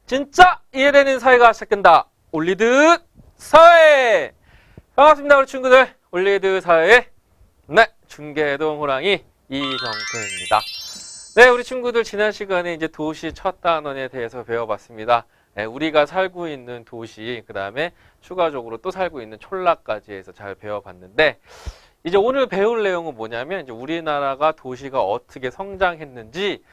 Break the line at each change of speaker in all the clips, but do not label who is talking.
진짜 이해되는 사회가 시작된다. 올리드 사회! 반갑습니다, 우리 친구들. 올리드 사회. 네, 중계동 호랑이 이정표입니다. 네, 우리 친구들 지난 시간에 이제 도시 첫 단원에 대해서 배워봤습니다. 네, 우리가 살고 있는 도시, 그 다음에 추가적으로 또 살고 있는 촌락까지 해서 잘 배워봤는데, 이제 오늘 배울 내용은 뭐냐면, 이제 우리나라가 도시가 어떻게 성장했는지,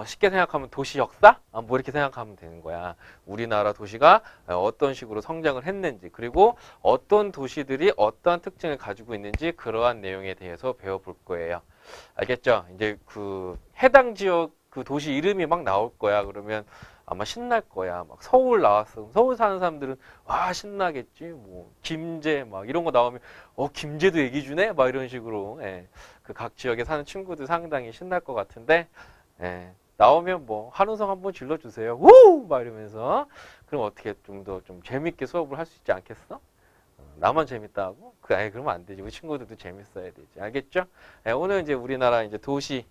쉽게 생각하면 도시 역사? 뭐 이렇게 생각하면 되는 거야. 우리나라 도시가 어떤 식으로 성장을 했는지, 그리고 어떤 도시들이 어떠한 특징을 가지고 있는지 그러한 내용에 대해서 배워볼 거예요. 알겠죠? 이제 그 해당 지역 그 도시 이름이 막 나올 거야. 그러면 아마 신날 거야. 막 서울 나왔어. 서울 사는 사람들은 와 신나겠지. 뭐 김제 막 이런 거 나오면 김제도 얘기 주네? 막 이런 식으로 그 각 지역에 사는 친구들 상당히 신날 것 같은데 나오면 뭐 한우성 한번 질러주세요. 우! 막 이러면서 그럼 어떻게 좀 더 좀 재밌게 수업을 할 수 있지 않겠어? 나만 재밌다고? 그러면 안 되지. 우리 친구들도 재밌어야 되지. 알겠죠? 오늘 이제 우리나라 이제 도시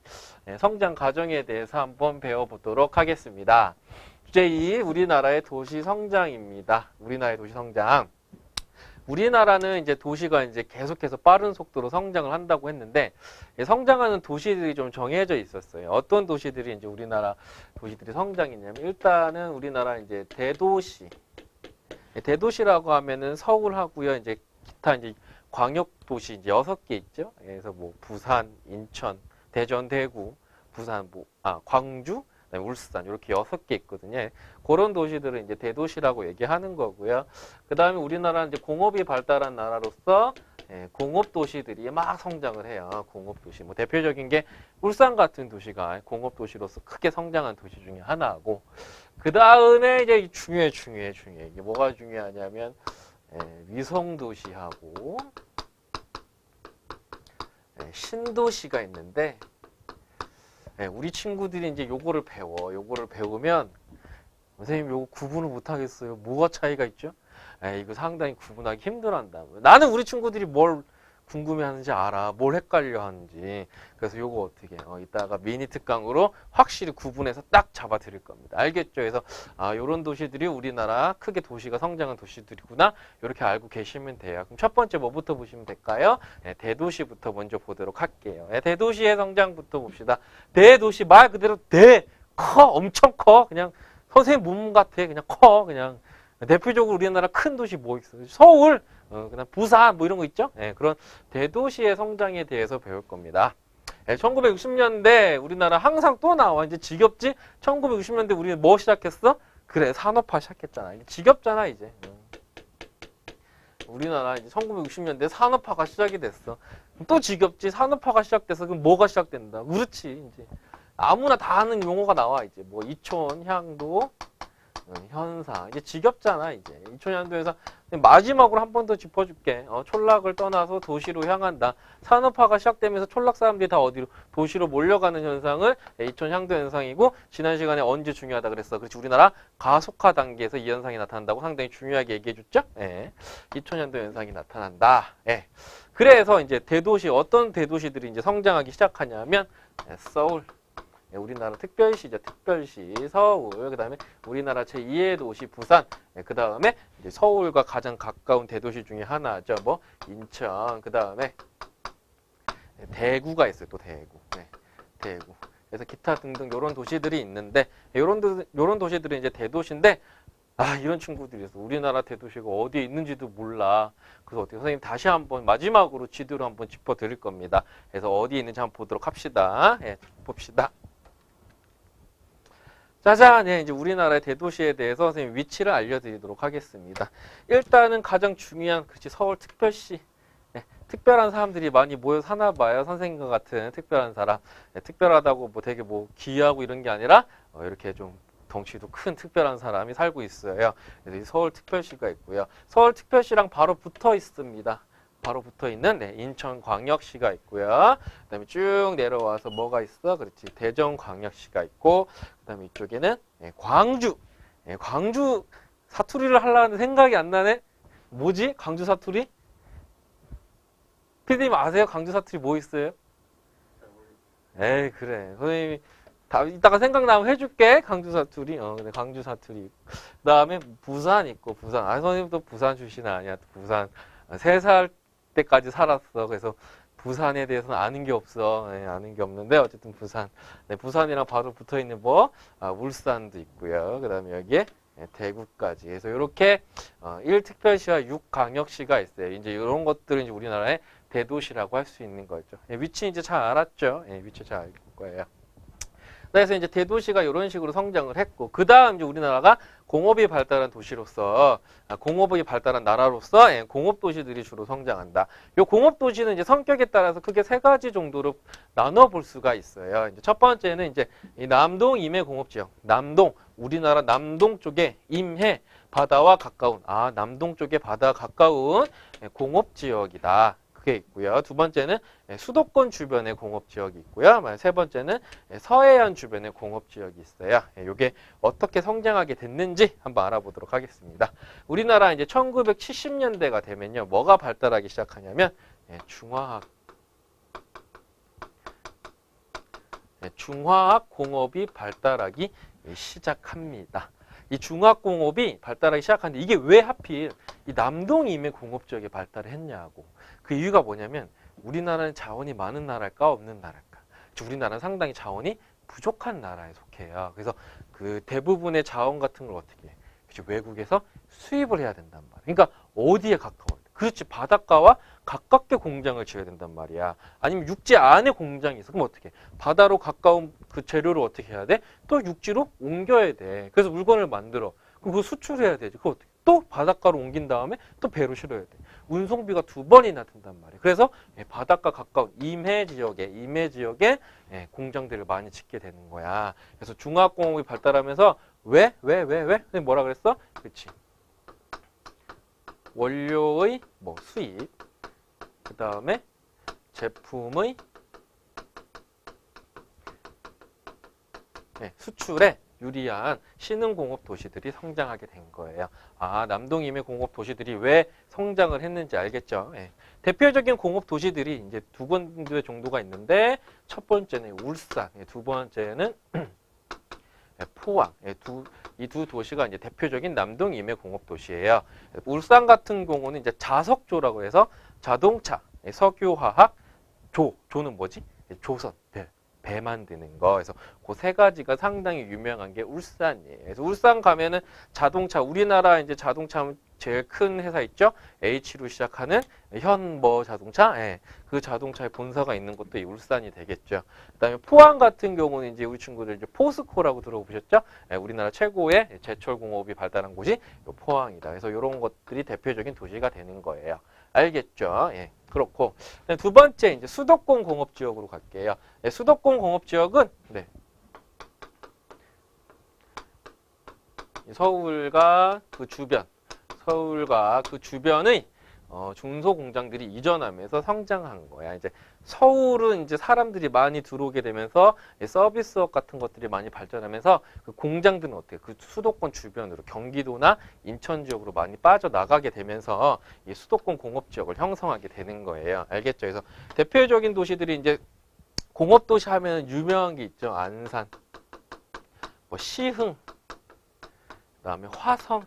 성장 과정에 대해서 한번 배워보도록 하겠습니다. 주제 2, 우리나라의 도시 성장입니다. 우리나라의 도시 성장. 우리나라는 이제 도시가 이제 계속해서 빠른 속도로 성장을 한다고 했는데, 성장하는 도시들이 좀 정해져 있었어요. 어떤 도시들이 이제 우리나라 도시들이 성장했냐면, 일단은 우리나라 이제 대도시. 대도시라고 하면은 서울하고요, 이제 기타 이제 광역도시 이제 6개 있죠. 그래서 뭐 부산, 인천, 대전, 대구, 부산, 광주, 울산 이렇게 6개 있거든요. 그런 도시들을 이제 대도시라고 얘기하는 거고요. 그 다음에 우리나라는 이제 공업이 발달한 나라로서 공업 도시들이 막 성장을 해요. 공업 도시. 뭐 대표적인 게 울산 같은 도시가 공업 도시로서 크게 성장한 도시 중에 하나고, 그 다음에 이제 중요해. 이게 뭐가 중요하냐면 위성 도시하고 신도시가 있는데, 우리 친구들이 이제 요거를 배워. 요거를 배우면 선생님 요거 구분을 못 하겠어요. 뭐가 차이가 있죠? 이거 상당히 구분하기 힘들어한다. 나는 우리 친구들이 뭘 궁금해하는지 알아. 뭘 헷갈려 하는지. 그래서 요거 어떻게 이따가 미니 특강으로 확실히 구분해서 딱 잡아 드릴 겁니다. 알겠죠? 그래서 요런 도시들이 우리나라 크게 도시가 성장한 도시들이구나. 이렇게 알고 계시면 돼요. 그럼 첫 번째 뭐부터 보시면 될까요? 대도시부터 먼저 보도록 할게요. 대도시의 성장부터 봅시다. 대도시 말 그대로 커. 엄청 커. 그냥 선생님 몸 같아. 그냥 커. 그냥 대표적으로 우리나라 큰 도시 뭐 있어요? 서울, 그다음 부산 뭐 이런 거 있죠? 그런 대도시의 성장에 대해서 배울 겁니다. 1960년대 우리나라 항상 또 나와. 이제 지겹지? 1960년대 우리 뭐 시작했어? 그래, 산업화 시작했잖아. 이제 지겹잖아, 이제. 우리나라 이제 1960년대 산업화가 시작이 됐어. 또 지겹지? 산업화가 시작돼서 그럼 뭐가 시작된다? 그렇지, 이제. 아무나 다 아는 용어가 나와, 이제. 뭐, 이촌, 향도, 현상. 이제 지겹잖아, 이제. 이촌향도에서 마지막으로 한 번 더 짚어줄게. 촌락을 떠나서 도시로 향한다. 산업화가 시작되면서 촌락 사람들이 다 어디로? 도시로 몰려가는 현상을 이촌향도 현상이고, 지난 시간에 언제 중요하다 그랬어? 그렇지, 우리나라 가속화 단계에서 이 현상이 나타난다고 상당히 중요하게 얘기해줬죠? 이촌향도 현상이 나타난다. 그래서 이제 대도시, 어떤 대도시들이 이제 성장하기 시작하냐면, 서울. 우리나라 특별시죠. 특별시 서울, 그 다음에 우리나라 제2의 도시 부산, 그 다음에 이제 서울과 가장 가까운 대도시 중에 하나죠. 뭐 인천, 그 다음에 대구가 있어요. 또 대구, 대구. 그래서 기타 등등 이런 도시들이 있는데, 이런 도시들이 이제 대도시인데, 이런 친구들이 있어. 우리나라 대도시가 어디에 있는지도 몰라. 그래서 어떻게 선생님 다시 한번 마지막으로 지도로 한번 짚어드릴 겁니다. 그래서 어디에 있는지 한번 보도록 합시다. 봅시다. 짜잔! 이제 우리나라의 대도시에 대해서 선생님 위치를 알려드리도록 하겠습니다. 일단은 가장 중요한, 그렇지, 서울특별시. 특별한 사람들이 많이 모여 사나 봐요. 선생님과 같은 특별한 사람. 특별하다고 뭐 되게 뭐 기이하고 이런 게 아니라 이렇게 좀 덩치도 큰 특별한 사람이 살고 있어요. 그래서 서울특별시가 있고요. 서울특별시랑 바로 붙어 있습니다. 바로 붙어 있는 네, 인천광역시가 있고요. 그다음에 쭉 내려와서 뭐가 있어? 그렇지. 대전광역시가 있고, 그다음에 이쪽에는 네, 광주. 네, 광주 사투리를 하려는데 생각이 안 나네. 뭐지? 광주 사투리? 피디님 아세요? 광주 사투리 뭐 있어요? 에이 그래. 선생님이 다 이따가 생각나면 해줄게. 광주 사투리. 근데 광주 사투리. 그다음에 부산 있고 부산. 아 선생님도 부산 출신 아니야. 부산 3살 때까지 살았어. 그래서 부산에 대해서는 아는 게 없어. 네, 아는 게 없는데 어쨌든 부산. 네, 부산이랑 바로 붙어 있는 뭐 울산도 있고요. 그다음에 여기에 대구까지. 그래서 이렇게 1특별시와 6광역시가 있어요. 이제 이런 것들은 이제 우리나라의 대도시라고 할 수 있는 거죠. 위치 이제 잘 알았죠? 위치 잘 알 거예요. 그래서 이제 대도시가 이런 식으로 성장을 했고, 그 다음 이제 우리나라가 공업이 발달한 도시로서, 공업이 발달한 나라로서 공업 도시들이 주로 성장한다. 이 공업 도시는 이제 성격에 따라서 크게 3가지 정도로 나눠 볼 수가 있어요. 이제 첫 번째는 이제 이 남동 임해 공업 지역. 남동, 우리나라 남동 쪽에 임해, 바다와 가까운, 남동 쪽에 바다와 가까운 공업 지역이다. 그게 있고요. 두 번째는 수도권 주변의 공업 지역이 있고요. 세 번째는 서해안 주변의 공업 지역이 있어요. 이게 어떻게 성장하게 됐는지 한번 알아보도록 하겠습니다. 우리나라 이제 1970년대가 되면요, 뭐가 발달하기 시작하냐면 중화학 공업이 발달하기 시작합니다. 이 중화공업이 발달하기 시작하는데 이게 왜 하필 이 남동 임해 공업 지역에 발달을 했냐고. 그 이유가 뭐냐면 우리나라는 자원이 많은 나라일까 없는 나라일까. 우리나라는 상당히 자원이 부족한 나라에 속해요. 그래서 그 대부분의 자원 같은 걸 어떻게 해? 외국에서 수입을 해야 된단 말이야. 그러니까 어디에 가까워? 그렇지, 바닷가와 가깝게 공장을 지어야 된단 말이야. 아니면 육지 안에 공장이 있어. 그럼 어떻게 해? 바다로 가까운 그 재료를 어떻게 해야 돼? 또 육지로 옮겨야 돼. 그래서 물건을 만들어. 그럼 그거 수출해야 되지. 그거 어떻게? 또 바닷가로 옮긴 다음에 또 배로 실어야 돼. 운송비가 2번이나 든단 말이야. 그래서 바닷가 가까운 임해 지역에 공장들을 많이 짓게 되는 거야. 그래서 중화공업이 발달하면서 왜? 뭐라 그랬어? 그렇지. 원료의 수입, 그 다음에 제품의 수출에 유리한 신흥공업 도시들이 성장하게 된 거예요. 남동 임해 공업 도시들이 왜 성장을 했는지 알겠죠? 대표적인 공업 도시들이 이제 2군데 정도가 있는데, 첫 번째는 울산, 두 번째는 포항. 이 두 도시가 이제 대표적인 남동 임해 공업 도시예요. 울산 같은 경우는 이제 자석조라고 해서 자동차, 석유화학, 조는 뭐지? 조선, 배 만드는 거. 그래서 그 3가지가 상당히 유명한 게 울산이에요. 그래서 울산 가면은 자동차, 우리나라 이제 자동차 제일 큰 회사 있죠? H로 시작하는 현뭐 자동차, 그 자동차의 본사가 있는 곳도 이 울산이 되겠죠. 그다음에 포항 같은 경우는 이제 우리 친구들 이제 포스코라고 들어보셨죠? 우리나라 최고의 제철 공업이 발달한 곳이 포항이다. 그래서 이런 것들이 대표적인 도시가 되는 거예요. 알겠죠? 그렇고 두 번째 이제 수도권 공업 지역으로 갈게요. 수도권 공업 지역은 서울과 그 주변의 중소공장들이 이전하면서 성장한 거야. 이제 서울은 이제 사람들이 많이 들어오게 되면서 서비스업 같은 것들이 많이 발전하면서 그 공장들은 어떻게? 그 수도권 주변으로 경기도나 인천 지역으로 많이 빠져나가게 되면서 이 수도권 공업 지역을 형성하게 되는 거예요. 알겠죠? 그래서 대표적인 도시들이 이제 공업 도시 하면 유명한 게 있죠. 안산, 시흥, 그다음에 화성.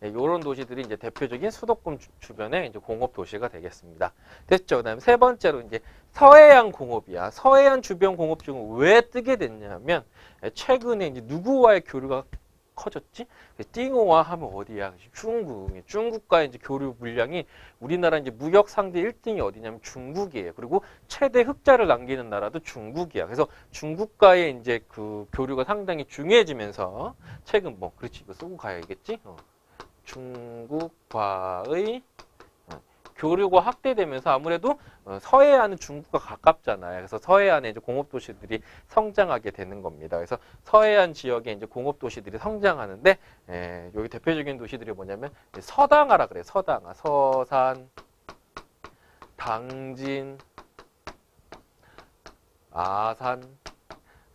이런 도시들이 이제 대표적인 수도권 주변의 이제 공업 도시가 되겠습니다. 됐죠? 그다음에 세 번째로 이제 서해안 공업이야. 서해안 주변 공업 지역은 왜 뜨게 됐냐면 최근에 이제 누구와의 교류가 커졌지? 띵호와 하면 어디야? 중국과의 이제 교류 물량이 우리나라 이제 무역 상대 1등이 어디냐면 중국이에요. 그리고 최대 흑자를 남기는 나라도 중국이야. 그래서 중국과의 이제 그 교류가 상당히 중요해지면서 최근 그렇지, 이거 쓰고 가야겠지? 중국과의 교류가 확대되면서 아무래도 서해안은 중국과 가깝잖아요. 그래서 서해안에 이제 공업 도시들이 성장하게 되는 겁니다. 그래서 서해안 지역에 이제 공업 도시들이 성장하는데, 여기 대표적인 도시들이 뭐냐면 서당하라 그래요. 서당하, 서산, 당진, 아산,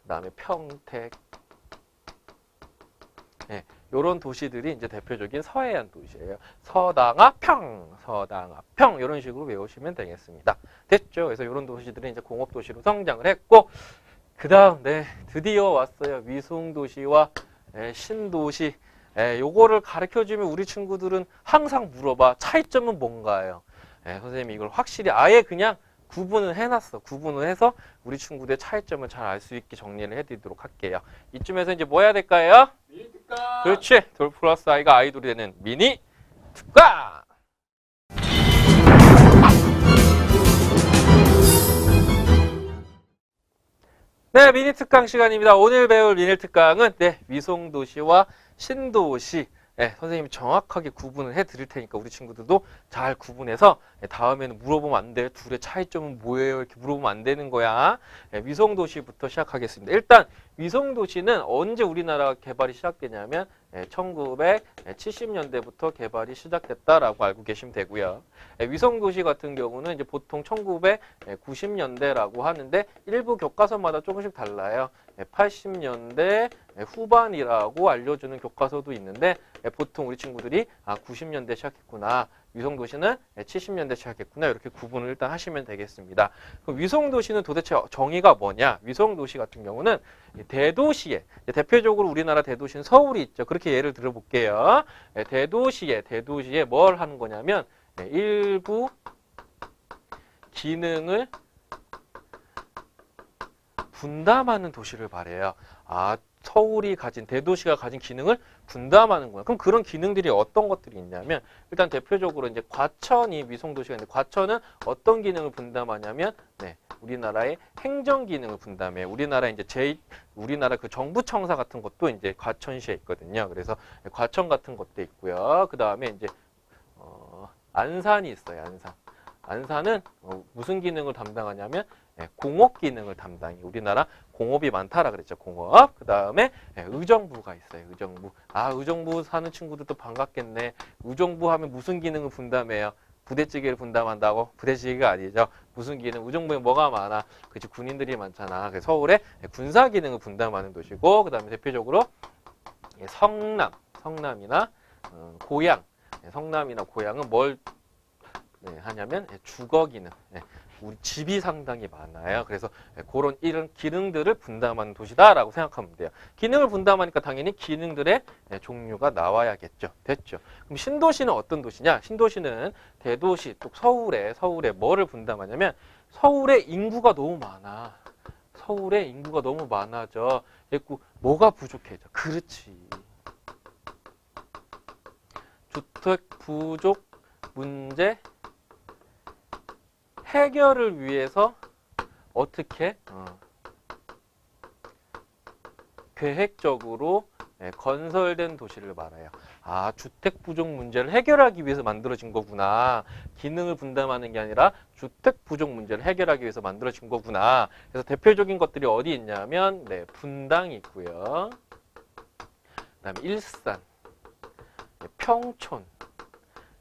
그다음에 평택, 예, 요런 도시들이 이제 대표적인 서해안 도시예요. 서당아평, 서당아평 이런 식으로 외우시면 되겠습니다. 됐죠? 그래서 이런 도시들이 이제 공업 도시로 성장을 했고, 그다음 네 드디어 왔어요. 위성 도시와 신도시. 요거를 가르쳐 주면 우리 친구들은 항상 물어봐. 차이점은 뭔가요? 선생님이 이걸 확실히 아예 그냥 구분을 해놨어. 구분을 해서 우리 친구들의 차이점을 잘 알 수 있게 정리를 해드리도록 할게요. 이쯤에서 이제 뭐 해야 될까요?
미니 특강.
그렇지. 돌 플러스 아이가 아이돌이 되는 미니 특강. 네, 미니 특강 시간입니다. 오늘 배울 미니 특강은 위성 도시와 신도시. 선생님이 정확하게 구분을 해드릴 테니까 우리 친구들도 잘 구분해서 다음에는 물어보면 안 돼. 둘의 차이점은 뭐예요? 이렇게 물어보면 안 되는 거야. 위성도시부터 시작하겠습니다. 일단 위성도시는 언제 우리나라 개발이 시작되냐면 1970년대부터 개발이 시작됐다라고 알고 계시면 되고요. 위성도시 같은 경우는 이제 보통 1990년대라고 하는데 일부 교과서마다 조금씩 달라요. 80년대 후반이라고 알려주는 교과서도 있는데 보통 우리 친구들이 90년대 시작했구나. 위성도시는 70년대 시작했구나. 이렇게 구분을 일단 하시면 되겠습니다. 그럼 위성도시는 도대체 정의가 뭐냐? 위성도시 같은 경우는 대도시에, 대표적으로 우리나라 대도시는 서울이 있죠. 그렇게 예를 들어볼게요. 대도시에 뭘 하는 거냐면 일부 기능을 분담하는 도시를 말해요. 서울이 가진, 대도시가 가진 기능을 분담하는 거야. 그럼 그런 기능들이 어떤 것들이 있냐면, 일단 대표적으로 이제 과천이 위성도시가 있는데, 과천은 어떤 기능을 분담하냐면, 우리나라의 행정 기능을 분담해요. 우리나라 이제 우리나라 그 정부청사 같은 것도 이제 과천시에 있거든요. 그래서 과천 같은 것도 있고요. 그 다음에 이제, 안산이 있어요. 안산은 무슨 기능을 담당하냐면, 공업 기능을 담당해. 우리나라 공업이 많다라 그랬죠. 공업. 그 다음에 의정부가 있어요. 의정부. 의정부 사는 친구들도 반갑겠네. 의정부 하면 무슨 기능을 분담해요? 부대찌개를 분담한다고? 부대찌개가 아니죠. 무슨 기능? 의정부에 뭐가 많아? 그치, 군인들이 많잖아. 그래서 서울에 군사 기능을 분담하는 도시고, 그 다음에 대표적으로 성남이나 고양. 성남이나 고양은 뭘 하냐면 주거 기능. 우리 집이 상당히 많아요. 그래서 그런 이런 기능들을 분담하는 도시다라고 생각하면 돼요. 기능을 분담하니까 당연히 기능들의 종류가 나와야겠죠. 됐죠? 그럼 신도시는 어떤 도시냐? 신도시는 대도시, 또 서울에 뭐를 분담하냐면 서울에 인구가 너무 많아. 서울에 인구가 너무 많아져. 그리고 뭐가 부족해져? 그렇지. 주택 부족 문제 해결을 위해서 어떻게 계획적으로 건설된 도시를 말해요. 주택 부족 문제를 해결하기 위해서 만들어진 거구나. 기능을 분담하는 게 아니라 주택 부족 문제를 해결하기 위해서 만들어진 거구나. 그래서 대표적인 것들이 어디 있냐면 분당이 있고요. 그다음에 일산, 평촌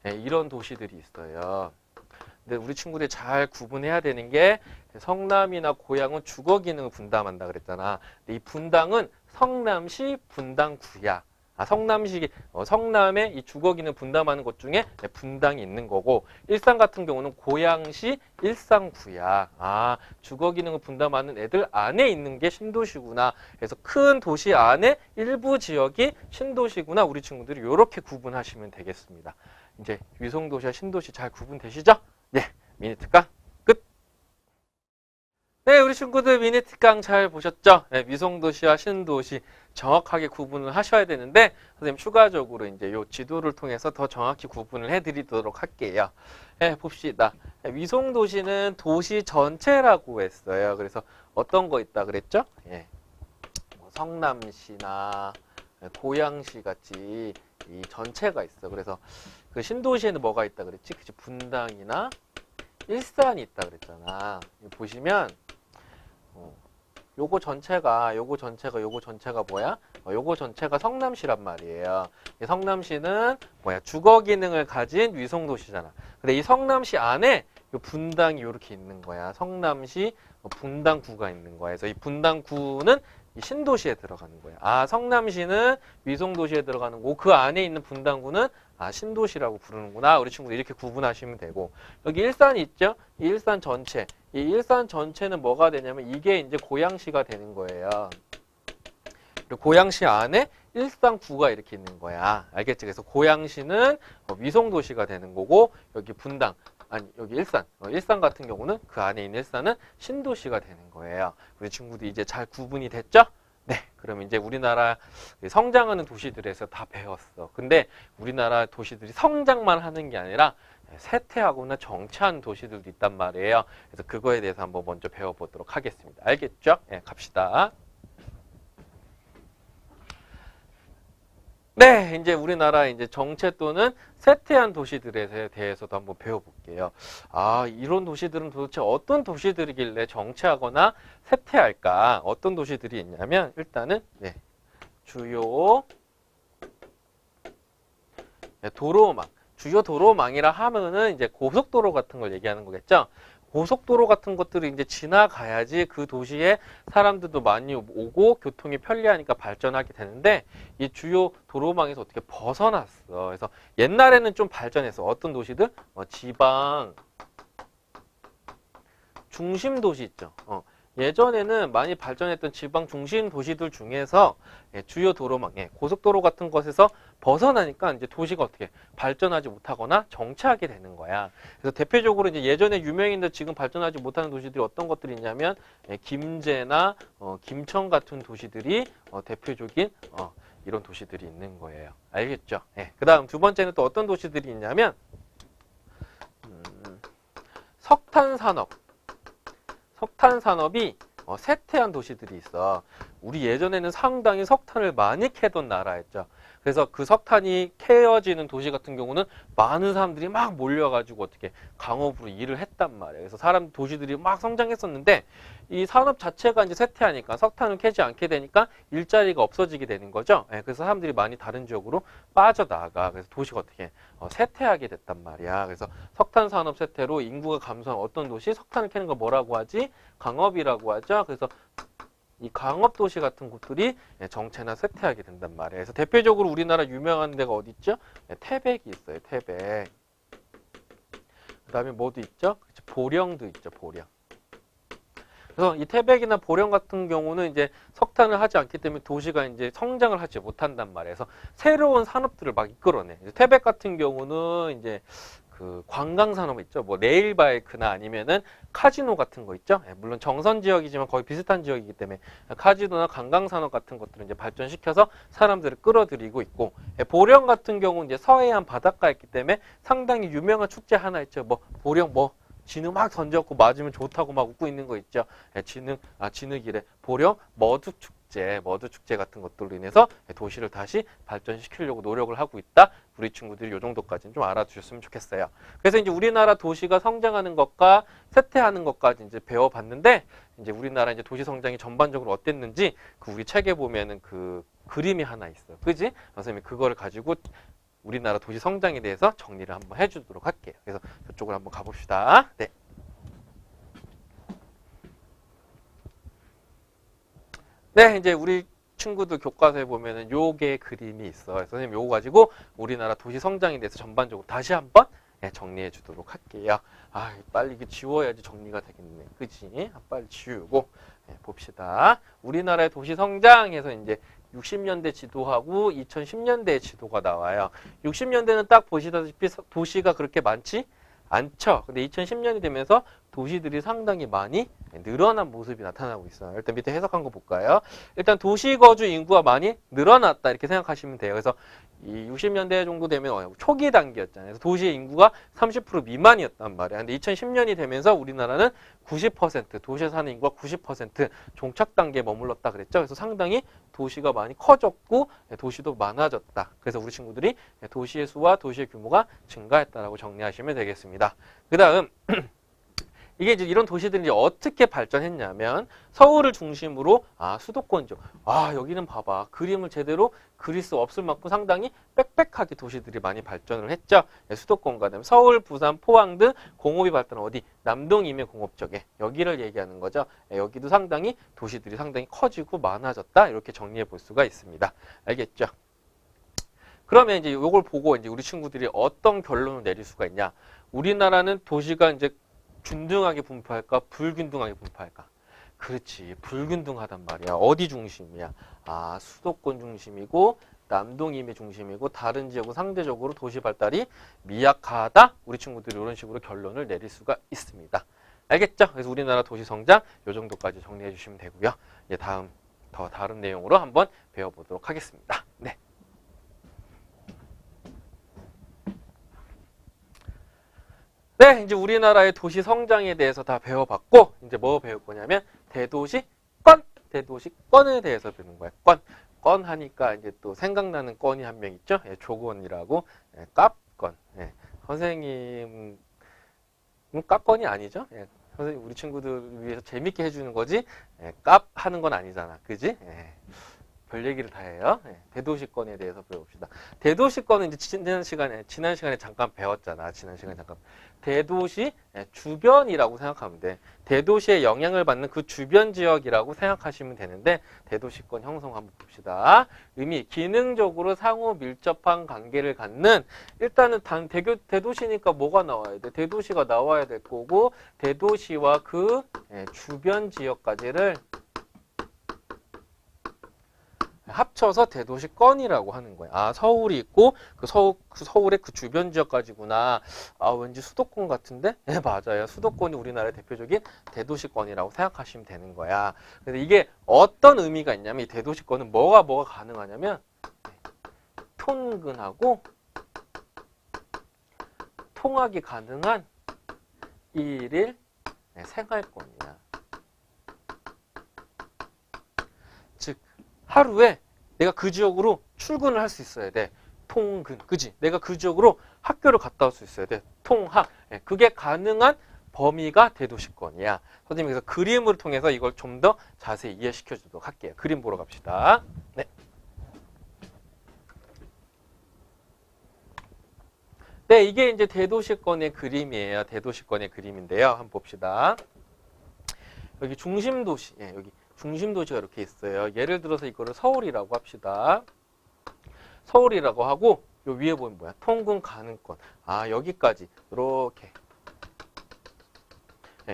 이런 도시들이 있어요. 근데 우리 친구들이 잘 구분해야 되는 게 성남이나 고양은 주거 기능을 분담한다 그랬잖아. 근데 이 분당은 성남시 분당구야. 성남의 이 주거 기능 분담하는 것 중에 분당이 있는 거고, 일산 같은 경우는 고양시 일산구야. 주거 기능을 분담하는 애들 안에 있는 게 신도시구나. 그래서 큰 도시 안에 일부 지역이 신도시구나. 우리 친구들이 이렇게 구분하시면 되겠습니다. 이제 위성도시와 신도시 잘 구분되시죠? 미니 특강 끝! 우리 친구들 미니 특강 잘 보셨죠? 위성도시와 신도시 정확하게 구분을 하셔야 되는데, 선생님 추가적으로 이제 요 지도를 통해서 더 정확히 구분을 해드리도록 할게요. 봅시다. 위성도시는 도시 전체라고 했어요. 그래서 어떤 거 있다 그랬죠? 성남시나 고양시 같이 이 전체가 있어. 그래서 그 신도시에는 뭐가 있다 그랬지? 그치, 분당이나 일산이 있다 그랬잖아. 보시면 요거 전체가 뭐야? 요거 전체가 성남시란 말이에요. 성남시는 주거 기능을 가진 위성도시잖아. 근데 이 성남시 안에 요 분당이 이렇게 있는 거야. 성남시 분당구가 있는 거야. 그래서 이 분당구는 이 신도시에 들어가는 거야. 아, 성남시는 위성도시에 들어가는 거고 그 안에 있는 분당구는 아, 신도시라고 부르는구나. 우리 친구들 이렇게 구분하시면 되고 여기 일산이 있죠? 이 일산 전체. 이 일산 전체는 뭐가 되냐면 이게 이제 고양시가 되는 거예요. 그리고 고양시 안에 일산구가 이렇게 있는 거야. 알겠지? 그래서 고양시는 위성도시가 되는 거고 여기 분당 아니 여기 일산 일산 같은 경우는 그 안에 있는 일산은 신도시가 되는 거예요. 우리 친구들이 이제 잘 구분이 됐죠? 네, 그럼 이제 우리나라 성장하는 도시들에서 다 배웠어. 근데 우리나라 도시들이 성장만 하는 게 아니라 쇠퇴하거나 정체한 도시들도 있단 말이에요. 그래서 그거에 대해서 한번 먼저 배워보도록 하겠습니다. 알겠죠? 네, 갑시다. 네, 이제 우리나라 이제 정체 또는 쇠퇴한 도시들에 대해서도 한번 배워볼게요. 아, 이런 도시들은 도대체 어떤 도시들이길래 정체하거나 쇠퇴할까? 어떤 도시들이 있냐면 일단은 네, 주요 도로망, 주요 도로망이라 하면은 이제 고속도로 같은 걸 얘기하는 거겠죠. 고속도로 같은 것들이 이제 지나가야지 그 도시에 사람들도 많이 오고 교통이 편리하니까 발전하게 되는데 이 주요 도로망에서 어떻게 벗어났어. 그래서 옛날에는 좀 발전했어. 어떤 도시들? 지방 중심 도시 있죠. 예전에는 많이 발전했던 지방 중심 도시들 중에서 주요 도로망, 고속도로 같은 것에서 벗어나니까 이제 도시가 어떻게 발전하지 못하거나 정체하게 되는 거야. 그래서 대표적으로 이제 예전에 유명했는데 지금 발전하지 못하는 도시들이 어떤 것들이 있냐면 김제나 김천 같은 도시들이 대표적인 이런 도시들이 있는 거예요. 알겠죠? 그 다음 두 번째는 또 어떤 도시들이 있냐면 석탄산업. 석탄산업이 쇠퇴한 도시들이 있어. 우리 예전에는 상당히 석탄을 많이 캐던 나라였죠. 그래서 그 석탄이 캐어지는 도시 같은 경우는 많은 사람들이 막 몰려가지고 어떻게 강업으로 일을 했단 말이에요. 그래서 도시들이 막 성장했었는데 이 산업 자체가 이제 쇠퇴하니까 석탄을 캐지 않게 되니까 일자리가 없어지게 되는 거죠. 그래서 사람들이 많이 다른 지역으로 빠져나가. 그래서 도시가 어떻게 쇠퇴하게 됐단 말이야. 그래서 석탄 산업 쇠퇴로 인구가 감소한 어떤 도시? 석탄을 캐는 걸 뭐라고 하지? 강업이라고 하죠. 그래서 이 강업도시 같은 곳들이 정체나 쇠퇴하게 된단 말이에요. 그래서 대표적으로 우리나라 유명한 데가 어디 있죠? 태백이 있어요. 태백. 그 다음에 뭐도 있죠? 보령도 있죠. 보령. 그래서 이 태백이나 보령 같은 경우는 이제 석탄을 하지 않기 때문에 도시가 이제 성장을 하지 못한단 말이에요. 그래서 새로운 산업들을 막 이끌어내. 태백 같은 경우는 이제 그 관광 산업 있죠. 뭐 레일바이크나 아니면은 카지노 같은 거 있죠. 물론 정선 지역이지만 거의 비슷한 지역이기 때문에 카지노나 관광 산업 같은 것들을 이제 발전시켜서 사람들을 끌어들이고 있고, 보령 같은 경우는 이제 서해안 바닷가에 있기 때문에 상당히 유명한 축제 하나 있죠. 뭐 보령 진흙 막 던져갖고 맞으면 좋다고 막 웃고 있는 거 있죠. 진흙이래. 보령 머드축제 같은 것들로 인해서 도시를 다시 발전시키려고 노력을 하고 있다. 우리 친구들이 이 정도까지는 좀 알아두셨으면 좋겠어요. 그래서 이제 우리나라 도시가 성장하는 것과 쇠퇴하는 것까지 이제 배워봤는데, 이제 우리나라 이제 도시 성장이 전반적으로 어땠는지 그 우리 책에 보면은 그 그림이 하나 있어요. 그지? 선생님이 그거를 가지고 우리나라 도시 성장에 대해서 정리를 한번 해주도록 할게요. 그래서 저쪽으로 한번 가봅시다. 네. 네, 이제 우리 친구들 교과서에 보면은 요게 그림이 있어. 그래서 선생님 요거 가지고 우리나라 도시 성장에 대해서 전반적으로 다시 한번 정리해 주도록 할게요. 아, 빨리 이게 지워야지 정리가 되겠네. 그치? 빨리 지우고 봅시다. 우리나라의 도시 성장에서 이제 60년대 지도하고 2010년대 지도가 나와요. 60년대는 딱 보시다시피 도시가 그렇게 많지 않죠. 근데 2010년이 되면서 도시들이 상당히 많이 늘어난 모습이 나타나고 있어요. 일단 밑에 해석한 거 볼까요? 일단 도시 거주 인구가 많이 늘어났다 이렇게 생각하시면 돼요. 그래서 이 60년대 정도 되면 초기 단계였잖아요. 그래서 도시의 인구가 30% 미만이었단 말이에요. 근데 2010년이 되면서 우리나라는 90% 도시에 사는 인구가 90% 종착 단계에 머물렀다 그랬죠. 그래서 상당히 도시가 많이 커졌고 도시도 많아졌다. 그래서 우리 친구들이 도시의 수와 도시의 규모가 증가했다라고 정리하시면 되겠습니다. 그 다음 이게 이제 이런 도시들이 이제 어떻게 발전했냐면 서울을 중심으로 수도권이죠. 여기는 봐봐. 그림을 제대로 그릴 수 없을 만큼 상당히 빽빽하게 도시들이 많이 발전을 했죠. 수도권과 그다음에 서울, 부산, 포항 등 공업이 발달한 어디? 남동 임해 공업 쪽에 여기를 얘기하는 거죠. 여기도 상당히 도시들이 상당히 커지고 많아졌다. 이렇게 정리해 볼 수가 있습니다. 알겠죠? 그러면 이제 이걸 보고 이제 우리 친구들이 어떤 결론을 내릴 수가 있냐? 우리나라는 도시가 이제 균등하게 분포할까? 불균등하게 분포할까? 그렇지. 불균등하단 말이야. 어디 중심이야? 수도권 중심이고 남동 임해 중심이고 다른 지역은 상대적으로 도시 발달이 미약하다. 우리 친구들이 이런 식으로 결론을 내릴 수가 있습니다. 알겠죠? 그래서 우리나라 도시 성장 이 정도까지 정리해 주시면 되고요. 이제 다음 더 다른 내용으로 한번 배워보도록 하겠습니다. 네. 네, 이제 우리나라의 도시 성장에 대해서 다 배워봤고, 이제 뭐 배울 거냐면, 대도시권! 대도시권에 대해서 배우는 거야. 권 하니까 이제 또 생각나는 건이 한 명 있죠? 조건이라고. 깝건. 선생님, 깝건이 아니죠? 선생님, 우리 친구들 위해서 재밌게 해주는 거지, 깝 하는 건 아니잖아. 그지? 별 얘기를 다 해요. 대도시권에 대해서 배웁시다. 대도시권은 이제 지난 시간에 잠깐 배웠잖아. 대도시 주변이라고 생각하면 돼. 대도시에 영향을 받는 그 주변 지역이라고 생각하시면 되는데 대도시권 형성 한번 봅시다. 의미, 기능적으로 상호 밀접한 관계를 갖는 일단은 대도시니까 뭐가 나와야 돼? 대도시가 나와야 될 거고 대도시와 그 주변 지역까지를 합쳐서 대도시권이라고 하는 거야. 서울이 있고 서울의 그 주변 지역까지구나. 왠지 수도권 같은데? 맞아요. 수도권이 우리나라의 대표적인 대도시권이라고 생각하시면 되는 거야. 그래서 이게 어떤 의미가 있냐면 이 대도시권은 뭐가 가능하냐면 통근하고 통학이 가능한 일일 생활권이야. 즉 하루에 내가 그 지역으로 출근을 할 수 있어야 돼. 통근, 그지? 내가 그 지역으로 학교를 갔다 올 수 있어야 돼. 통학. 그게 가능한 범위가 대도시권이야. 선생님이 그래서 그림을 통해서 이걸 좀 더 자세히 이해시켜 주도록 할게요. 그림 보러 갑시다. 네. 네, 이게 이제 대도시권의 그림이에요. 대도시권의 그림인데요. 한번 봅시다. 여기 중심도시, 여기 중심도시가 이렇게 있어요. 예를 들어서 이거를 서울이라고 합시다. 서울이라고 하고 요 위에 보면 뭐야? 통근 가능권. 여기까지 이렇게.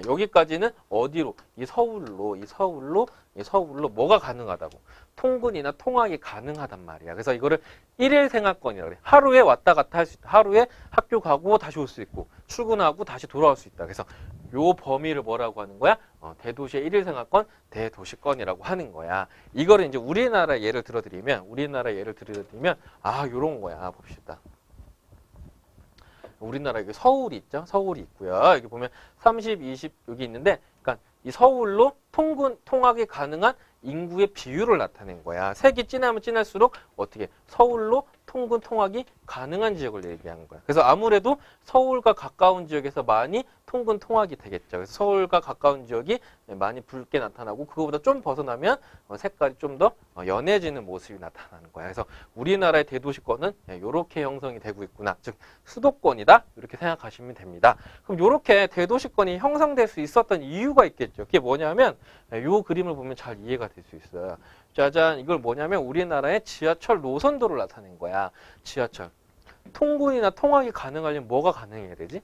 여기까지는 어디로? 이 서울로 뭐가 가능하다고? 통근이나 통학이 가능하단 말이야. 그래서 이거를 일일 생활권이라고 그래. 하루에 왔다 갔다 할 수 있다. 하루에 학교 가고 다시 올 수 있고 출근하고 다시 돌아올 수 있다. 그래서 요 범위를 뭐라고 하는 거야? 대도시의 일일 생활권, 대도시권이라고 하는 거야. 이거를 이제 우리나라 예를 들어드리면 요런 거야. 봅시다. 우리나라 여기 서울이 있죠? 서울이 있고요. 여기 보면 30, 20 여기 있는데, 그러니까 이 서울로 통학이 가능한 인구의 비율을 나타낸 거야. 색이 진하면 진할수록 어떻게 서울로 통학이 가능한 지역을 얘기하는 거야. 그래서 아무래도 서울과 가까운 지역에서 많이 통학이 되겠죠. 그래서 서울과 가까운 지역이 많이 붉게 나타나고 그거보다 좀 벗어나면 색깔이 좀 더 연해지는 모습이 나타나는 거야. 그래서 우리나라의 대도시권은 이렇게 형성이 되고 있구나. 즉 수도권이다. 이렇게 생각하시면 됩니다. 그럼 이렇게 대도시권이 형성될 수 있었던 이유가 있겠죠. 그게 뭐냐면 이 그림을 보면 잘 이해가 될 수 있어요. 짜잔, 이걸 뭐냐면 우리나라의 지하철 노선도를 나타낸 거야. 지하철. 통근이나 통학이 가능하려면 뭐가 가능해야 되지?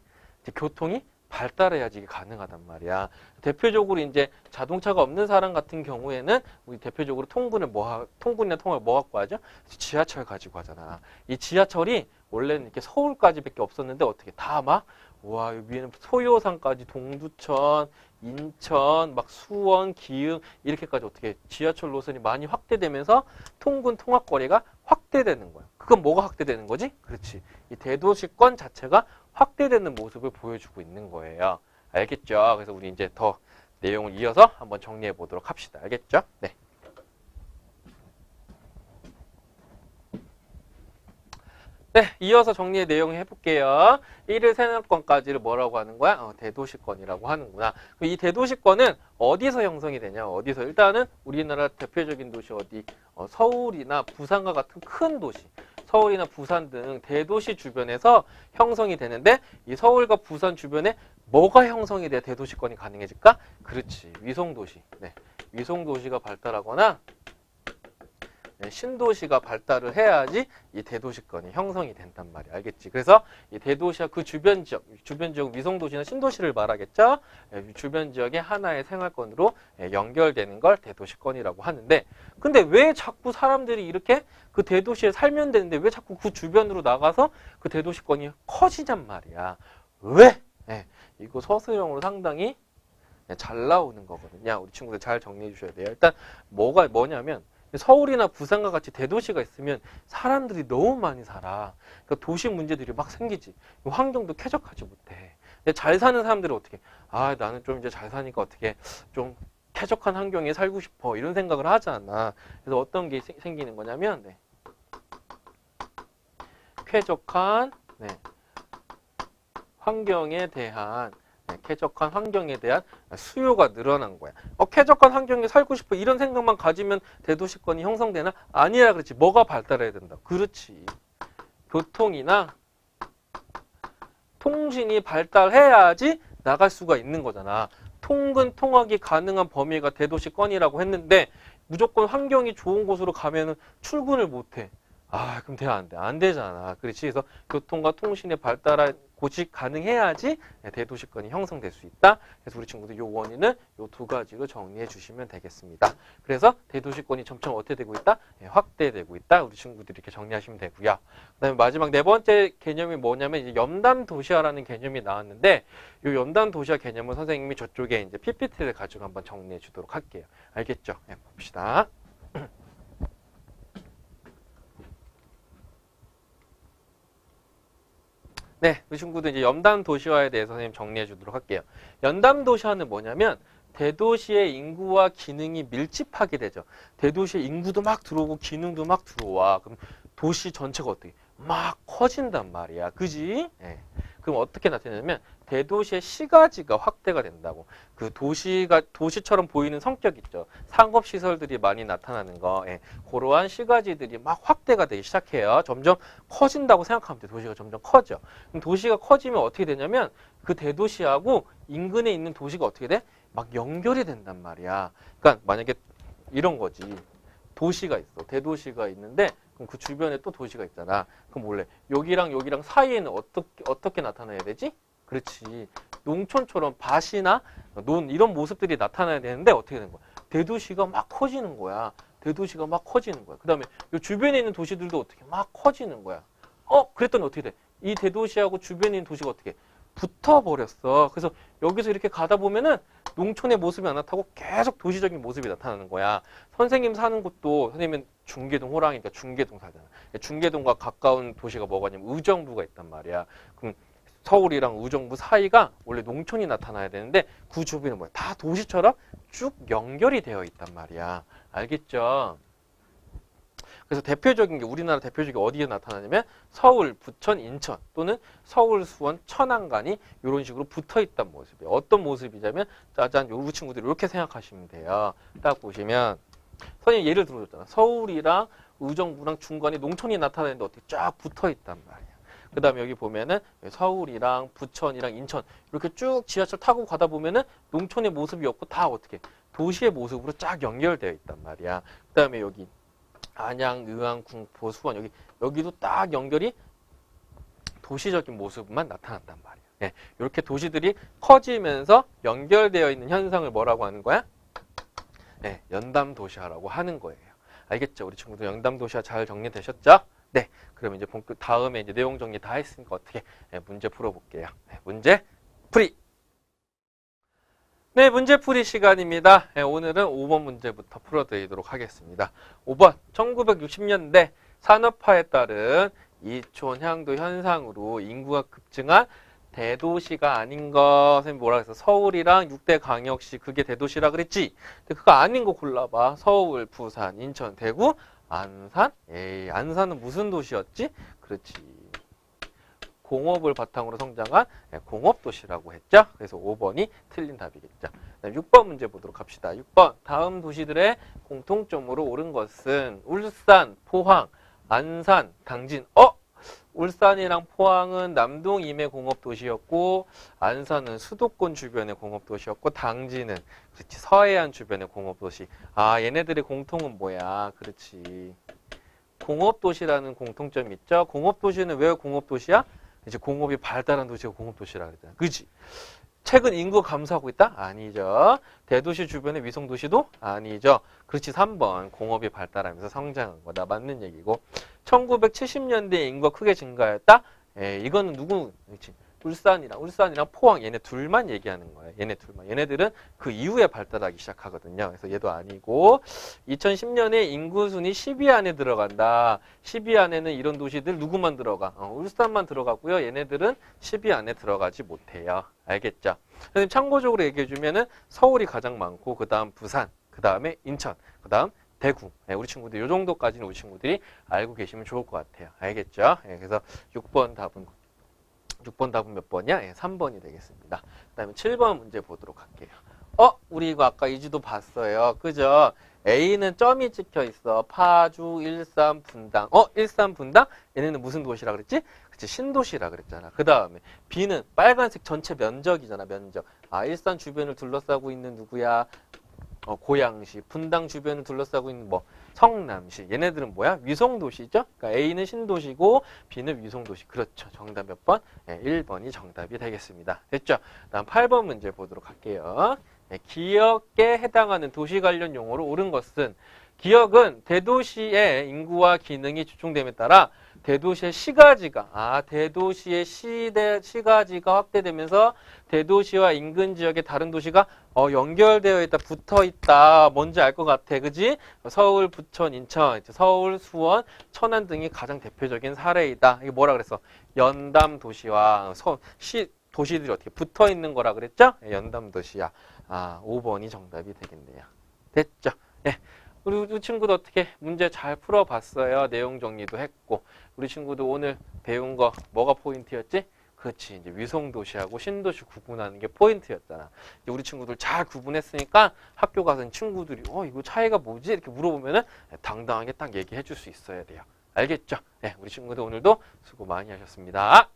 교통이 발달해야지 이게 가능하단 말이야. 대표적으로 이제 자동차가 없는 사람 같은 경우에는 우리 대표적으로 통근이나 통학을 뭐 갖고 하죠? 지하철 가지고 하잖아. 이 지하철이 원래는 이렇게 서울까지밖에 없었는데 어떻게 다 막 와, 여기 위에는 소요산까지 동두천, 인천, 막 수원, 기흥 이렇게까지 어떻게 지하철 노선이 많이 확대되면서 통근 통학거리가 확대되는 거야. 그건 뭐가 확대되는 거지? 그렇지. 이 대도시권 자체가 확대되는 모습을 보여주고 있는 거예요. 알겠죠? 그래서 우리 이제 더 내용을 이어서 한번 정리해 보도록 합시다. 알겠죠? 네. 네, 이어서 정리의 내용 해볼게요. 1일 생활권까지를 뭐라고 하는 거야? 대도시권이라고 하는구나. 이 대도시권은 어디서 형성이 되냐? 어디서? 일단은 우리나라 대표적인 도시 어디? 서울이나 부산과 같은 큰 도시. 서울이나 부산 등 대도시 주변에서 형성이 되는데 이 서울과 부산 주변에 뭐가 형성이 돼야 대도시권이 가능해질까? 그렇지. 위성도시. 네, 위성도시가 발달하거나 신도시가 발달을 해야지 이 대도시권이 형성이 된단 말이야. 알겠지? 그래서 이 대도시와 그 주변 지역 위성도시나 신도시를 말하겠죠? 주변 지역의 하나의 생활권으로 연결되는 걸 대도시권이라고 하는데, 근데 왜 자꾸 사람들이 이렇게 그 대도시에 살면 되는데 왜 자꾸 그 주변으로 나가서 그 대도시권이 커지냔 말이야. 왜? 이거 서술형으로 상당히 잘 나오는 거거든요. 우리 친구들 잘 정리해 주셔야 돼요. 일단 뭐냐면 서울이나 부산과 같이 대도시가 있으면 사람들이 너무 많이 살아. 그러니까 도시 문제들이 막 생기지. 환경도 쾌적하지 못해. 근데 잘 사는 사람들은 어떻게? 나는 좀 이제 잘 사니까 어떻게 좀 쾌적한 환경에 살고 싶어. 이런 생각을 하잖아. 그래서 어떤 게 생기는 거냐면, 쾌적한 환경에 대한 쾌적한 환경에 대한 수요가 늘어난 거야. 쾌적한 환경에 살고 싶어 이런 생각만 가지면 대도시권이 형성되나? 아니라 그렇지. 뭐가 발달해야 된다. 그렇지. 교통이나 통신이 발달해야지 나갈 수가 있는 거잖아. 통근 통학이 가능한 범위가 대도시권이라고 했는데 무조건 환경이 좋은 곳으로 가면은 출근을 못 해. 그럼 돼, 안 돼? 안 되잖아. 그렇지. 그래서 교통과 통신이 발달한 곳이 가능해야지 대도시권이 형성될 수 있다. 그래서 우리 친구들 요 원인은 요 두 가지로 정리해 주시면 되겠습니다. 그래서 대도시권이 점점 어떻게 되고 있다? 확대되고 있다. 우리 친구들이 이렇게 정리하시면 되고요. 그다음에 마지막 네 번째 개념이 뭐냐면 이제 염담 도시화라는 개념이 나왔는데 요 염담 도시화 개념은 선생님이 저쪽에 이제 PPT를 가지고 한번 정리해 주도록 할게요. 알겠죠? 봅시다. 네, 우리 친구들 이제 염담 도시화에 대해서 선생님 정리해 주도록 할게요. 염담 도시화는 뭐냐면 대도시의 인구와 기능이 밀집하게 되죠. 대도시의 인구도 막 들어오고 기능도 막 들어와. 그럼 도시 전체가 어떻게? 막 커진단 말이야. 그지? 그럼 어떻게 나타내냐면 대도시의 시가지가 확대가 된다고. 그 도시처럼 보이는 성격 있죠. 상업시설들이 많이 나타나는 거. 그러한 시가지들이 막 확대가 되기 시작해요. 점점 커진다고 생각하면 돼. 도시가 점점 커져. 그럼 도시가 커지면 어떻게 되냐면 그 대도시하고 인근에 있는 도시가 어떻게 돼? 막 연결이 된단 말이야. 그러니까 만약에 이런 거지. 도시가 있어. 대도시가 있는데 그럼 그 주변에 또 도시가 있잖아. 그럼 원래 여기랑 여기랑 사이에는 어떻게 나타나야 되지? 그렇지. 농촌처럼 밭이나 논 이런 모습들이 나타나야 되는데 어떻게 되는 거야? 대도시가 막 커지는 거야. 대도시가 막 커지는 거야. 그 다음에 이 주변에 있는 도시들도 어떻게 막 커지는 거야. 그랬더니 어떻게 돼? 이 대도시하고 주변에 있는 도시가 어떻게 붙어버렸어. 그래서 여기서 이렇게 가다 보면은 농촌의 모습이 안 나타나고 계속 도시적인 모습이 나타나는 거야. 선생님 사는 곳도 선생님은 중계동 호랑이니까 중계동 살잖아. 중계동과 가까운 도시가 뭐가 있냐면 의정부가 있단 말이야. 그럼 서울이랑 의정부 사이가 원래 농촌이 나타나야 되는데 그 주변은 뭐야? 다 도시처럼 쭉 연결이 되어 있단 말이야. 알겠죠? 그래서 대표적인 게 우리나라 대표적인 어디에 나타나냐면 서울, 부천, 인천 또는 서울, 수원, 천안간이 이런 식으로 붙어있단 모습이에요. 어떤 모습이냐면 짜잔 요 친구들이 이렇게 생각하시면 돼요. 딱 보시면 선생님 예를 들어줬잖아. 서울이랑 의정부랑 중간에 농촌이 나타나는데 어떻게 쫙 붙어있단 말이야. 그 다음에 여기 보면은 서울이랑 부천이랑 인천 이렇게 쭉 지하철 타고 가다 보면은 농촌의 모습이 없고 다 어떻게 도시의 모습으로 쫙 연결되어 있단 말이야. 그 다음에 여기 안양, 의왕, 궁포, 수원 여기도 딱 연결이 도시적인 모습만 나타난단 말이야. 이렇게 도시들이 커지면서 연결되어 있는 현상을 뭐라고 하는 거야? 연담 도시화라고 하는 거예요. 알겠죠? 우리 친구들 연담 도시화 잘 정리되셨죠? 네. 그러면 이제 다음에 이제 내용 정리 다 했으니까 어떻게 문제 풀어볼게요. 문제 풀이. 네, 문제풀이 시간입니다. 오늘은 5번 문제부터 풀어드리도록 하겠습니다. 5번, 1960년대 산업화에 따른 이촌 향도 현상으로 인구가 급증한 대도시가 아닌 거. 선생님 뭐라 그랬어? 서울이랑 6대 광역시 그게 대도시라 그랬지? 근데 그거 아닌 거 골라봐. 서울, 부산, 인천, 대구, 안산? 안산은 무슨 도시였지? 그렇지. 공업을 바탕으로 성장한 공업도시라고 했죠. 그래서 5번이 틀린 답이겠죠. 6번 문제 보도록 합시다. 6번 다음 도시들의 공통점으로 옳은 것은 울산, 포항, 안산, 당진. 울산이랑 포항은 남동 임해 공업도시였고 안산은 수도권 주변의 공업도시였고 당진은 그렇지 서해안 주변의 공업도시. 얘네들의 공통은 뭐야? 그렇지. 공업도시라는 공통점이 있죠. 공업도시는 왜 공업도시야? 이제 공업이 발달한 도시가 공업도시라 그랬잖아. 그지? 최근 인구 감소하고 있다? 아니죠. 대도시 주변의 위성도시도? 아니죠. 그렇지. 3번 공업이 발달하면서 성장한 거다. 맞는 얘기고. 1970년대에 인구가 크게 증가했다? 이거는 누구? 그렇지. 울산이랑 포항 얘네 둘만 얘기하는 거예요. 얘네 둘만. 얘네들은 그 이후에 발달하기 시작하거든요. 그래서 얘도 아니고 2010년에 인구순위 10위 안에 들어간다. 10위 안에는 이런 도시들 누구만 들어가? 울산만 들어가고요. 얘네들은 10위 안에 들어가지 못해요. 알겠죠? 선생님 참고적으로 얘기해주면은 서울이 가장 많고 그 다음 부산, 그 다음에 인천, 그 다음 대구. 우리 친구들 이 정도까지는 우리 친구들이 알고 계시면 좋을 것 같아요. 알겠죠? 그래서 6번 답은 몇 번이야? 3번이 되겠습니다. 그 다음에 7번 문제 보도록 할게요. 우리 이거 아까 이지도 봤어요. 그죠? A는 점이 찍혀 있어. 파주, 일산, 분당. 일산, 분당? 얘네는 무슨 도시라 그랬지? 그치, 신도시라 그랬잖아. 그 다음에 B는 빨간색 전체 면적이잖아, 면적. 일산 주변을 둘러싸고 있는 누구야? 고양시, 분당 주변을 둘러싸고 있는 성남시. 얘네들은 뭐야? 위성도시죠? 그러니까 A는 신도시고 B는 위성도시. 그렇죠. 정답 몇 번? 1번이 정답이 되겠습니다. 됐죠? 다음 8번 문제 보도록 할게요. 기역에 해당하는 도시 관련 용어로 옳은 것은 기역은 대도시의 인구와 기능이 집중됨에 따라 대도시의 시가지가 시가지가 확대되면서 대도시와 인근 지역의 다른 도시가 연결되어 있다, 붙어 있다. 뭔지 알 것 같아, 그지? 서울, 부천, 인천, 서울, 수원, 천안 등이 가장 대표적인 사례이다. 이게 뭐라 그랬어? 연담 도시와 도시들이 어떻게 붙어 있는 거라 그랬죠? 연담 도시야. 5번이 정답이 되겠네요. 됐죠? 네. 우리 친구도 어떻게 문제 잘 풀어봤어요. 내용 정리도 했고. 우리 친구도 오늘 배운 거 뭐가 포인트였지? 그렇지. 이제 위성도시하고 신도시 구분하는 게 포인트였잖아. 이제 우리 친구들 잘 구분했으니까 학교 가서 친구들이 이거 차이가 뭐지? 이렇게 물어보면은 당당하게 딱 얘기해 줄 수 있어야 돼요. 알겠죠? 네, 우리 친구들 오늘도 수고 많이 하셨습니다.